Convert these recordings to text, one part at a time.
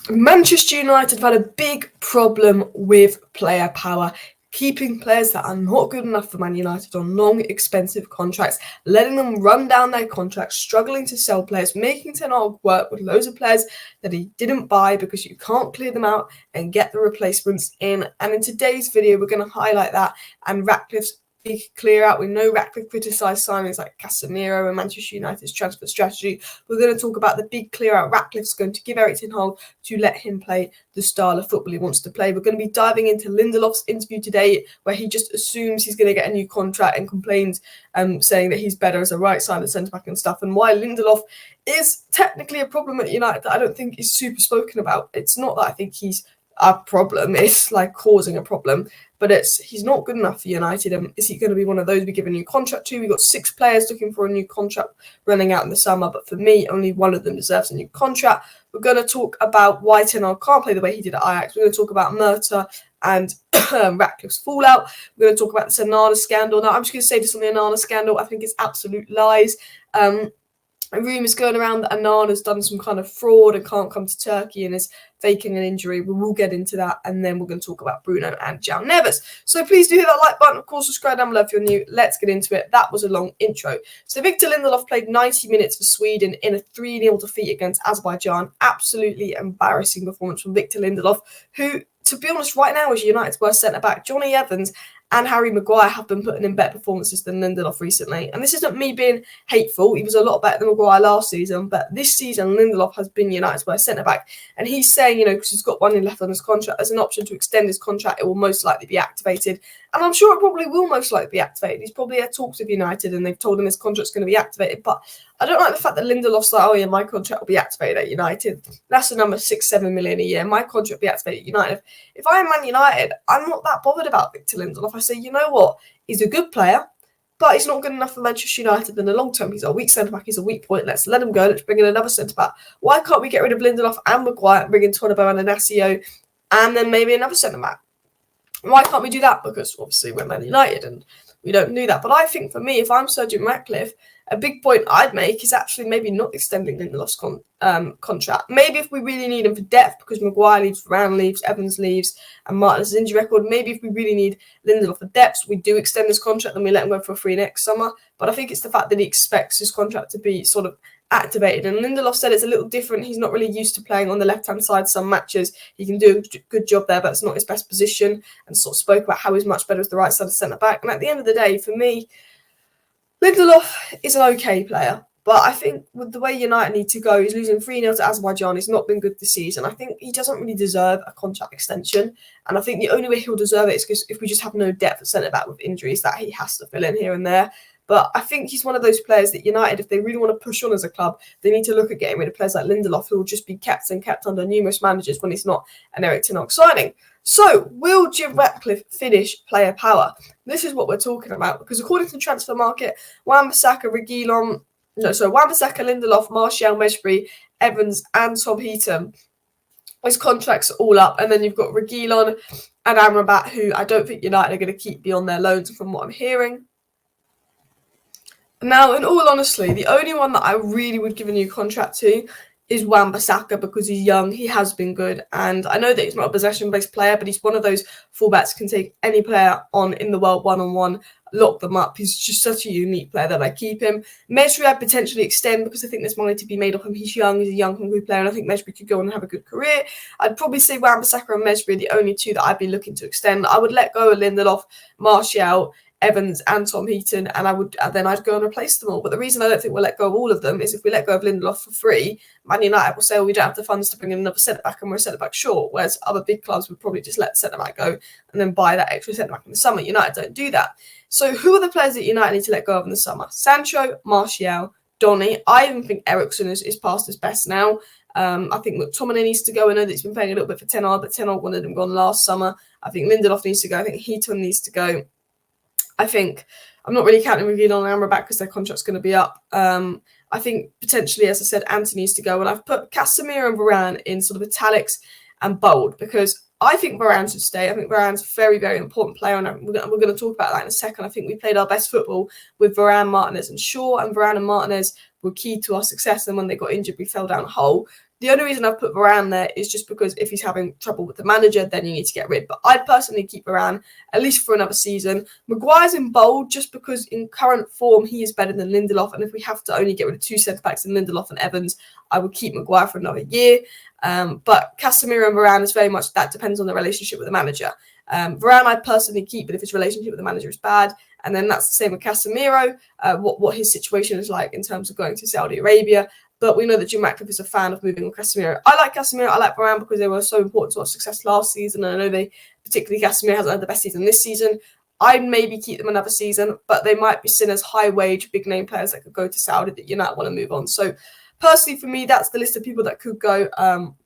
Manchester United have had a big problem with player power, keeping players that are not good enough for Man United on long, expensive contracts, letting them run down their contracts, struggling to sell players, making Ten Hag work with loads of players that he didn't buy because you can't clear them out and get the replacements in. And in today's video, we're going to highlight that and Ratcliffe's big clear out. We know Ratcliffe criticised signings like Casemiro and Manchester United's transfer strategy. We're going to talk about the big clear out Ratcliffe's going to give Erik Ten Hag to let him play the style of football he wants to play. We're going to be diving into Lindelof's interview today, where he just assumes he's going to get a new contract and complains, saying that he's better as a right-sided centre-back and stuff, and why Lindelof is technically a problem at United that I don't think is super spoken about. It's not that I think he's a problem, it's like causing a problem, but he's not good enough for United. And is he going to be one of those we give a new contract to? We've got 6 players looking for a new contract running out in the summer, but for me, only one of them deserves a new contract. We're going to talk about why Ten Hag can't play the way he did at Ajax. We're going to talk about Murta and Ratcliffe's fallout. We're going to talk about the Onana scandal. Now, I'm just going to say this on the Onana scandal. I think it's absolute lies. Rumours going around that Onana's done some kind of fraud and can't come to Turkey and is faking an injury. We will get into that, and then we're going to talk about Bruno and João Neves. So please do hit that like button. Of course, subscribe down below if you're new. Let's get into it. That was a long intro. So Victor Lindelof played 90 minutes for Sweden in a 3-0 defeat against Azerbaijan. Absolutely embarrassing performance from Victor Lindelof, who, to be honest, right now is United's worst centre-back. Johnny Evans and Harry Maguire have been putting in better performances than Lindelof recently. And this isn't me being hateful. He was a lot better than Maguire last season. But this season, Lindelof has been United's worst centre-back. And he's saying, because he's got 1 year left on his contract, there's an option to extend his contract. It will most likely be activated. And I'm sure it probably will most likely be activated. He's probably had talks with United and they've told him his contract's going to be activated. But I don't like the fact that Lindelof's like, oh yeah, my contract will be activated at United. That's a number 6-7 million a year. My contract will be activated at United. If I am Man United, I'm not that bothered about Victor Lindelof. I say, you know what? He's a good player, but he's not good enough for Manchester United in the long term. He's a weak centre-back. He's a weak point. Let's let him go. Let's bring in another centre-back. Why can't we get rid of Lindelof and Maguire and bring in Todibo and Inacio and then maybe another centre-back? Why can't we do that? Because obviously we're Man United and we don't do that. But I think for me, if I'm Sir Jim Ratcliffe, a big point I'd make is actually maybe not extending Lindelof's contract. Maybe if we really need him for depth, because Maguire leaves, Varane leaves, Evans leaves, and Martin's injury record, maybe if we really need Lindelof for depth, we do extend his contract and we let him go for free next summer. But I think it's the fact that he expects his contract to be sort of activated. And Lindelof said it's a little different. He's not really used to playing on the left-hand side some matches. He can do a good job there, but it's not his best position, and sort of spoke about how he's much better as the right side of centre-back. And at the end of the day, for me, Lindelof is an okay player, but I think with the way United need to go, he's losing 3-0 to Azerbaijan. He's not been good this season. I think he doesn't really deserve a contract extension. And I think the only way he'll deserve it is if we just have no depth at centre-back with injuries that he has to fill in here and there. But I think he's one of those players that United, if they really want to push on as a club, they need to look at getting rid of players like Lindelof, who will just be kept under numerous managers when he's not an Erik Ten Hag signing. So, will Jim Ratcliffe finish player power? This is what we're talking about, because according to the transfer market, Wan-Bissaka, Lindelof, Martial, Mejbri, Evans, and Tom Heaton, his contracts are all up. And then you've got Reguilon and Amrabat, who I don't think United are going to keep beyond their loans from what I'm hearing. Now, in all honesty, the only one that I really would give a new contract to is Wan-Bissaka, because he's young, he has been good, and I know that he's not a possession-based player, but he's one of those fullbacks who can take any player on in the world one-on-one, lock them up. He's just such a unique player that I keep him. Mejbri I'd potentially extend, because I think there's money to be made off him. He's young, he's a young, hungry player, and I think Mejbri could go on and have a good career. I'd probably say Wan-Bissaka and Mejbri are the only two that I'd be looking to extend. I would let go of Lindelof, Martial, Evans and Tom Heaton, and I'd go and replace them all. But the reason I don't think we'll let go of all of them is if we let go of Lindelof for free, Man United will say, well, we don't have the funds to bring in another centre-back and we're a centre-back short, whereas other big clubs would probably just let the centre-back go and then buy that extra centre-back in the summer. United don't do that. So who are the players that United need to let go of in the summer? Sancho, Martial, Donny. I even think Eriksen is past his best now. I think McTominay needs to go. I know that he's been playing a little bit for Ten Hag, but Ten Hag wanted him gone last summer. I think Lindelof needs to go. I think Heaton needs to go. I think I'm not really counting Reguilon and Amrabat because their contract's going to be up. I think potentially, as I said, Antony needs to go. And I've put Casemiro and Varane in sort of italics and bold, because I think Varane should stay. I think Varane's a very, very important player, and we're going to talk about that in a second. I think we played our best football with Varane, Martinez and Shaw, and Varane and Martinez were key to our success. And when they got injured, we fell down a hole. The only reason I've put Varane there is just because if he's having trouble with the manager, then you need to get rid. But I'd personally keep Varane at least for another season. Maguire's in bold just because in current form, he is better than Lindelof. And if we have to only get rid of 2 centre-backs in Lindelof and Evans, I would keep Maguire for another year. But Casemiro and Varane is very much, that depends on the relationship with the manager. Varane I'd personally keep, but if his relationship with the manager is bad, and then that's the same with Casemiro, what his situation is like in terms of going to Saudi Arabia. But we know that Jim Ratcliffe is a fan of moving on Casemiro. I like Casemiro, I like Varane because they were so important to our success last season. And I know particularly Casemiro hasn't had the best season this season. I'd maybe keep them another season, but they might be seen as high-wage, big-name players that could go to Saudi that United want to move on. So personally, for me, that's the list of people that could go.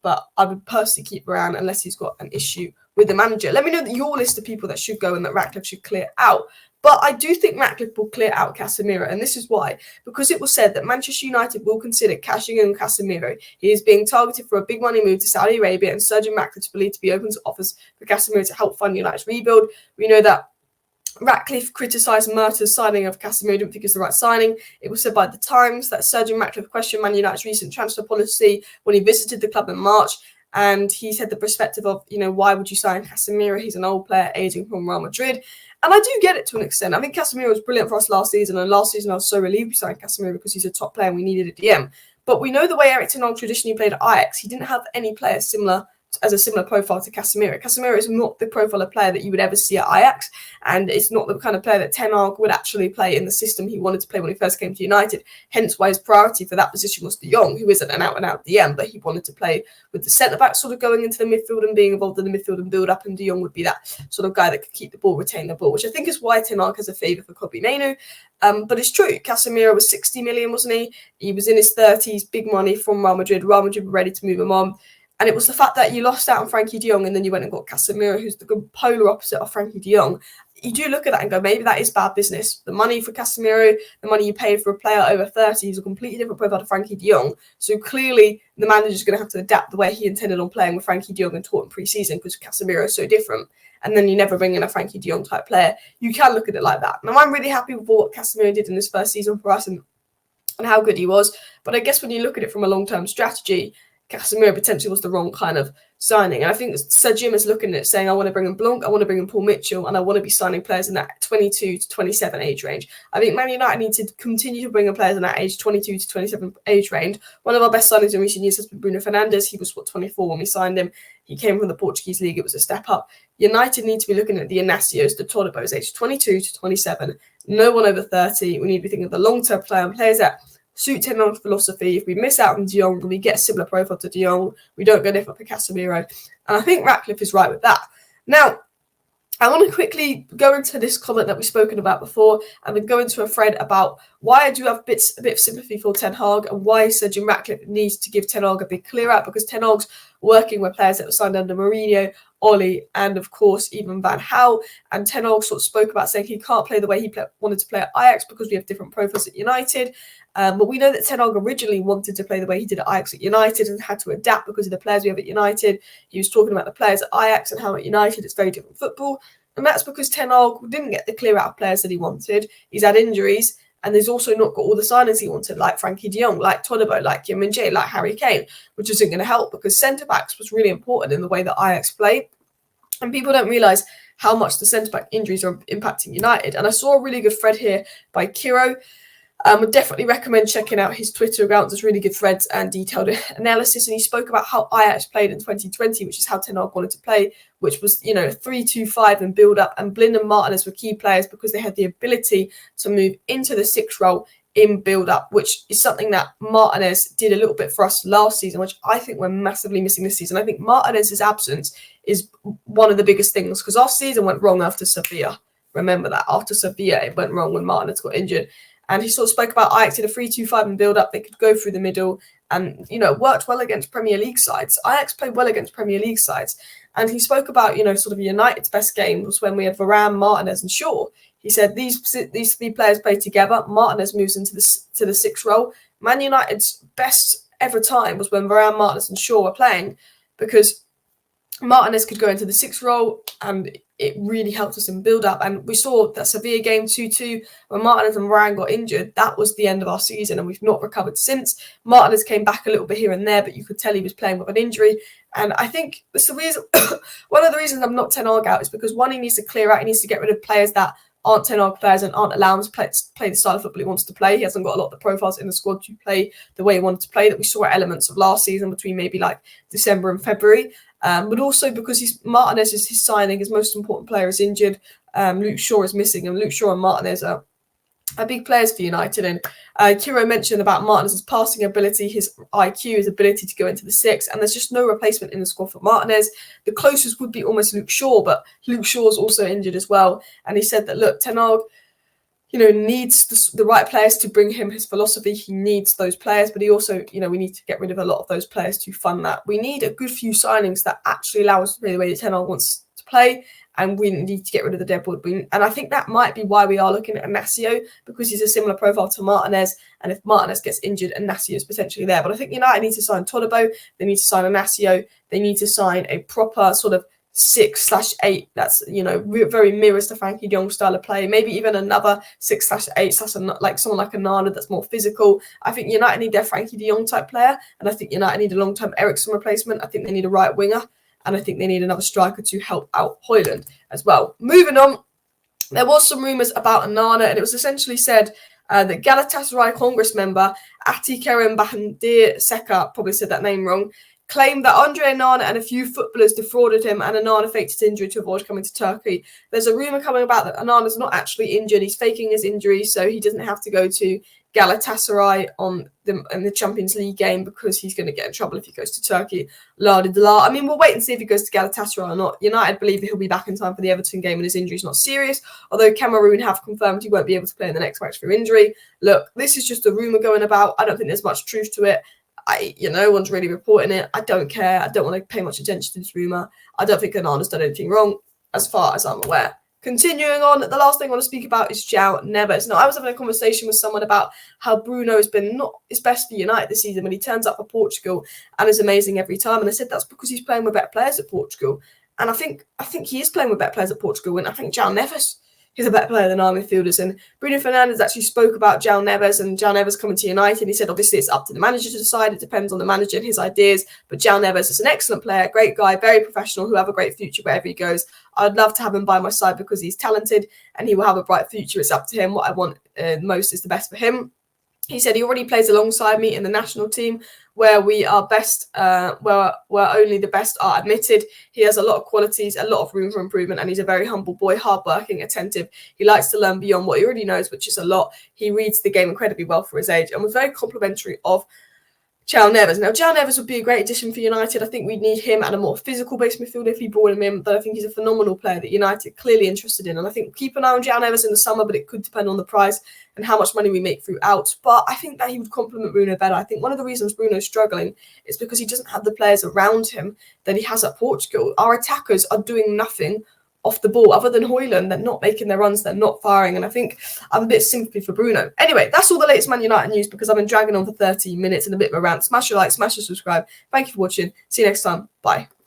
But I would personally keep Varane unless he's got an issue with the manager. Let me know your list of people that should go and that Ratcliffe should clear out. But I do think Ratcliffe will clear out Casemiro, and this is why. Because it was said that Manchester United will consider cashing in on Casemiro. He is being targeted for a big money move to Saudi Arabia, and Sir Jim Ratcliffe is believed to be open to offers for Casemiro to help fund United's rebuild. We know that Ratcliffe criticised Murtaugh's signing of Casemiro, didn't think it was the right signing. It was said by The Times that Sir Jim Ratcliffe questioned Man United's recent transfer policy when he visited the club in March. And he said the perspective of, why would you sign Casemiro? He's an old player, aging from Real Madrid. And I do get it to an extent. I think Casemiro was brilliant for us last season. And last season, I was so relieved we signed Casemiro because he's a top player and we needed a DM. But we know the way Erik Ten Hag traditionally played at Ajax, he didn't have any players as a similar profile to Casemiro. Casemiro is not the profile of player that you would ever see at Ajax, and it's not the kind of player that Ten Hag would actually play in the system he wanted to play when he first came to United. Hence why his priority for that position was De Jong, who isn't an out-and-out DM, but he wanted to play with the centre-back sort of going into the midfield and being involved in the midfield and build-up, and De Jong would be that sort of guy that could keep the ball, retain the ball, which I think is why Ten Hag has a favour for Kobbie Mainoo. But it's true, Casemiro was 60 million, wasn't he? He was in his 30s, big money from Real Madrid. Real Madrid were ready to move him on. And it was the fact that you lost out on Frankie de Jong and then you went and got Casemiro, who's the polar opposite of Frankie de Jong. You do look at that and go, maybe that is bad business. The money for Casemiro, the money you paid for a player over 30 is a completely different profile to Frankie de Jong. So clearly the manager's going to have to adapt the way he intended on playing with Frankie de Jong and taught in pre-season because Casemiro is so different. And then you never bring in a Frankie de Jong type player. You can look at it like that. Now, I'm really happy with what Casemiro did in this first season for us and how good he was. But I guess when you look at it from a long-term strategy, Casemiro potentially was the wrong kind of signing. And I think Sir Jim is looking at it saying, I want to bring in Blanc, I want to bring in Paul Mitchell, and I want to be signing players in that 22 to 27 age range. I think Man United need to continue to bring in players in that age 22 to 27 age range. One of our best signings in recent years has been Bruno Fernandes. He was, 24 when we signed him. He came from the Portuguese league. It was a step up. United need to be looking at the Inacios, the Todibos, age 22 to 27. No one over 30. We need to be thinking of the long-term player and players that suit Ten Hag's philosophy. If we miss out on De Jong, we get a similar profile to De Jong. We don't go different for Casemiro. And I think Ratcliffe is right with that. Now, I want to quickly go into this comment that we've spoken about before and then go into a thread about why I do have a bit of sympathy for Ten Hag and why Sir Jim Ratcliffe needs to give Ten Hag a big clear out, because Ten Hag's working with players that were signed under Mourinho, Oli, and of course even Van Gaal. And Ten Hag sort of spoke about saying he can't play the way he wanted to play at Ajax because we have different profiles at United. But we know that Ten Hag originally wanted to play the way he did at Ajax at United and had to adapt because of the players we have at United. He was talking about the players at Ajax and how at United it's very different football. And that's because Ten Hag didn't get the clear out of players that he wanted. He's had injuries and there's also not got all the signings he wanted, like Frankie de Jong, like Todibo, like Kim Min-jae, like Harry Kane, which isn't going to help because centre-backs was really important in the way that Ajax played. And people don't realise how much the centre-back injuries are impacting United. And I saw a really good thread here by Kiro. I would definitely recommend checking out his Twitter account. There's really good threads and detailed analysis. And he spoke about how Ajax played in 2020, which is how Ten Hag wanted to play, which was, 3-2-5 and build up. And Blind and Martinez were key players because they had the ability to move into the sixth role in build up, which is something that Martinez did a little bit for us last season, which I think we're massively missing this season. I think Martinez's absence is one of the biggest things because our season went wrong after Sevilla. Remember that after Sevilla, it went wrong when Martinez got injured. And he sort of spoke about Ajax did a 3-2-5 and build up. They could go through the middle and, worked well against Premier League sides. Ajax played well against Premier League sides. And he spoke about, sort of United's best game was when we had Varane, Martinez and Shaw. He said these three players played together. Martinez moves into the sixth role. Man United's best ever time was when Varane, Martinez and Shaw were playing because Martinez could go into the sixth role and it really helped us in build-up. And we saw that Sevilla game 2-2, when Martinez and Varane got injured, that was the end of our season, and we've not recovered since. Martinez came back a little bit here and there, but you could tell he was playing with an injury. And I think it's the reason, one of the reasons I'm not Ten Hag out is because, one, he needs to clear out, he needs to get rid of players that aren't Ten Hag players and aren't allowed to play the style of football he wants to play. He hasn't got a lot of the profiles in the squad to play the way he wanted to play that we saw elements of last season between maybe like December and February. But also because Martinez is his signing, his most important player is injured. Luke Shaw is missing, and Luke Shaw and Martinez are big players for United. And Kiro mentioned about Martinez's passing ability, his IQ, his ability to go into the six, and there's just no replacement in the squad for Martinez. The closest would be almost Luke Shaw, but Luke Shaw's also injured as well. And he said that, look, Ten Hag, needs the right players to bring him his philosophy. He needs those players, but he also, we need to get rid of a lot of those players to fund that. We need a good few signings that actually allow us to play the way that Ten Hag wants to play, and we need to get rid of the deadwood. And I think that might be why we are looking at Inacio, because he's a similar profile to Martinez, and if Martinez gets injured, Inacio is potentially there. But I think United need to sign Todibo, they need to sign Inacio, they need to sign a proper sort of 6/8 that's very mirrors the Frankie de Jong style of play, maybe even another 6/8 like someone like Onana that's more physical. I think United need their Frankie de Jong type player, and I think United need a long-term Eriksen replacement. I think they need a right winger, and I think they need another striker to help out Højlund as well. Moving on, there was some rumours about Onana, and it was essentially said that Galatasaray Congress member Ati Kerem Bahandir Seka, probably said that name wrong, claimed that Andre Onana and a few footballers defrauded him, and Onana faked his injury to avoid coming to Turkey. There's a rumour coming about that Onana's not actually injured. He's faking his injury so he doesn't have to go to Galatasaray in the Champions League game, because he's going to get in trouble if he goes to Turkey. I mean, we'll wait and see if he goes to Galatasaray or not. United believe that he'll be back in time for the Everton game and his injury is not serious, although Cameroon have confirmed he won't be able to play in the next match through injury. Look, this is just a rumour going about. I don't think there's much truth to it. No one's really reporting it. I don't care. I don't want to pay much attention to this rumour. I don't think Onana's done anything wrong, as far as I'm aware. Continuing on, the last thing I want to speak about is João Neves. Now, I was having a conversation with someone about how Bruno has been not his best for United this season when he turns up for Portugal and is amazing every time. And I said that's because he's playing with better players at Portugal. And I think he is playing with better players at Portugal. And I think João Neves is a better player than our midfielders. And Bruno Fernandes actually spoke about João Neves and João Neves coming to United. He said, obviously, it's up to the manager to decide. It depends on the manager and his ideas. But João Neves is an excellent player, great guy, very professional, who'll have a great future wherever he goes. I'd love to have him by my side because he's talented and he will have a bright future. It's up to him. What I want most is the best for him. He said he already plays alongside me in the national team, where we are best, where only the best are admitted. He has a lot of qualities, a lot of room for improvement, and he's a very humble boy, hardworking, attentive. He likes to learn beyond what he already knows, which is a lot. He reads the game incredibly well for his age and was very complimentary of João Neves. Now, João Neves would be a great addition for United. I think we'd need him and a more physical-based midfielder if he brought him in, but I think he's a phenomenal player that United are clearly interested in. And I think keep an eye on João Neves in the summer, but it could depend on the price and how much money we make throughout. But I think that he would complement Bruno better. I think one of the reasons Bruno's struggling is because he doesn't have the players around him that he has at Portugal. Our attackers are doing nothing off the ball other than Højlund. They're not making their runs, they're not firing, and I think I'm a bit sympathy for Bruno. Anyway, that's all the latest Man United news, because I've been dragging on for 13 minutes and a bit of a rant. Smash a like, smash a subscribe. Thank you for watching. See you next time. Bye.